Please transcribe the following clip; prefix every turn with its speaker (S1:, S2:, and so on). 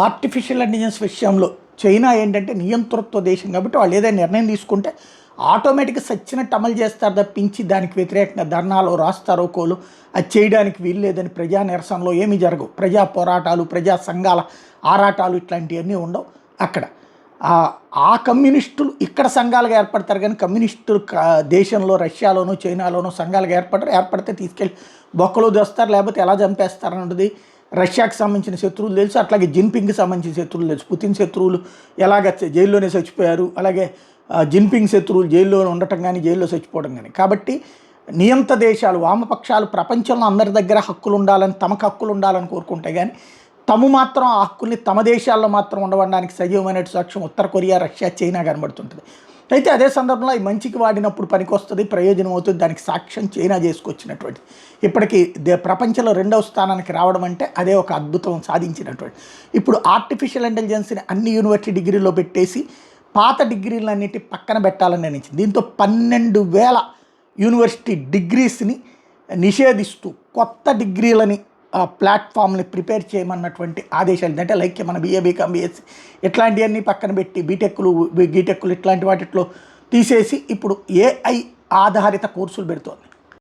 S1: Artificial intelligence విషయంలో China ఏంటంటే నియంతృత్వ దేశం కాబట్టి వాళ్ళు ఏదైనా నిర్ణయం తీసుకుంటే ఆటోమేటిక్గా సచ్చినట్టు అమలు చేస్తారు తప్పించి దానికి వ్యతిరేకంగా ధర్నాలు రాస్తారోకోలు అది చేయడానికి వీలు లేదని ప్రజా నిరసనలో ఏమీ జరగవు. ప్రజా పోరాటాలు, ప్రజా సంఘాల ఆరాటాలు ఇట్లాంటివన్నీ ఉండవు అక్కడ. ఆ కమ్యూనిస్టులు ఇక్కడ సంఘాలుగా ఏర్పడతారు కానీ కమ్యూనిస్టులు దేశంలో రష్యాలోనూ చైనాలోనూ సంఘాలుగా ఏర్పడితే తీసుకెళ్ళి బొక్కలు దోస్తారు, లేకపోతే ఎలా చంపేస్తారు అన్నది రష్యాకి సంబంధించిన శత్రువులు తెలుసు. అట్లాగే జిన్పింగ్కి సంబంధించిన శత్రువులు తెలుసు. పుతిన్ శత్రువులు ఎలాగ జైల్లోనే చచ్చిపోయారు, అలాగే జిన్పింగ్ శత్రువులు జైల్లో ఉండటం కానీ జైల్లో చచ్చిపోవడం కానీ. కాబట్టి నియంత దేశాలు, వామపక్షాలు ప్రపంచంలో అందరి దగ్గర హక్కులు ఉండాలని, తమకు హక్కులు ఉండాలని కోరుకుంటాయి కానీ తమ మాత్రం ఆ హక్కుల్ని తమ దేశాల్లో మాత్రం ఉండవడానికి సజీవమైన సాక్ష్యం ఉత్తర కొరియా, రష్యా, చైనా కనబడుతుంటుంది. అయితే అదే సందర్భంలో ఈ మంచికి వాడినప్పుడు పనికొస్తుంది, ప్రయోజనం అవుతుంది. దానికి సాక్ష్యం చైనా చేసుకొచ్చినటువంటి ఇప్పటికీ ప్రపంచంలో 2వ స్థానానికి రావడం అంటే అదే ఒక అద్భుతం సాధించినటువంటి. ఇప్పుడు ఆర్టిఫిషియల్ ఇంటెలిజెన్స్ని అన్ని యూనివర్సిటీ డిగ్రీలో పెట్టేసి పాత డిగ్రీలన్నిటి పక్కన పెట్టాలని నిర్ణయించింది. దీంతో 12,000 యూనివర్సిటీ డిగ్రీస్ని నిషేధిస్తూ కొత్త డిగ్రీలని ప్లాట్ఫామ్ని ప్రిపేర్ చేయమన్నటువంటి ఆదేశాలు. అంటే లైక్ మన BA, BCom, BSc ఇట్లాంటివన్నీ పక్కన పెట్టి బీటెక్లు, గీటెక్లు ఇట్లాంటి వాటిలో తీసేసి ఇప్పుడు AI ఆధారిత కోర్సులు పెడుతోంది.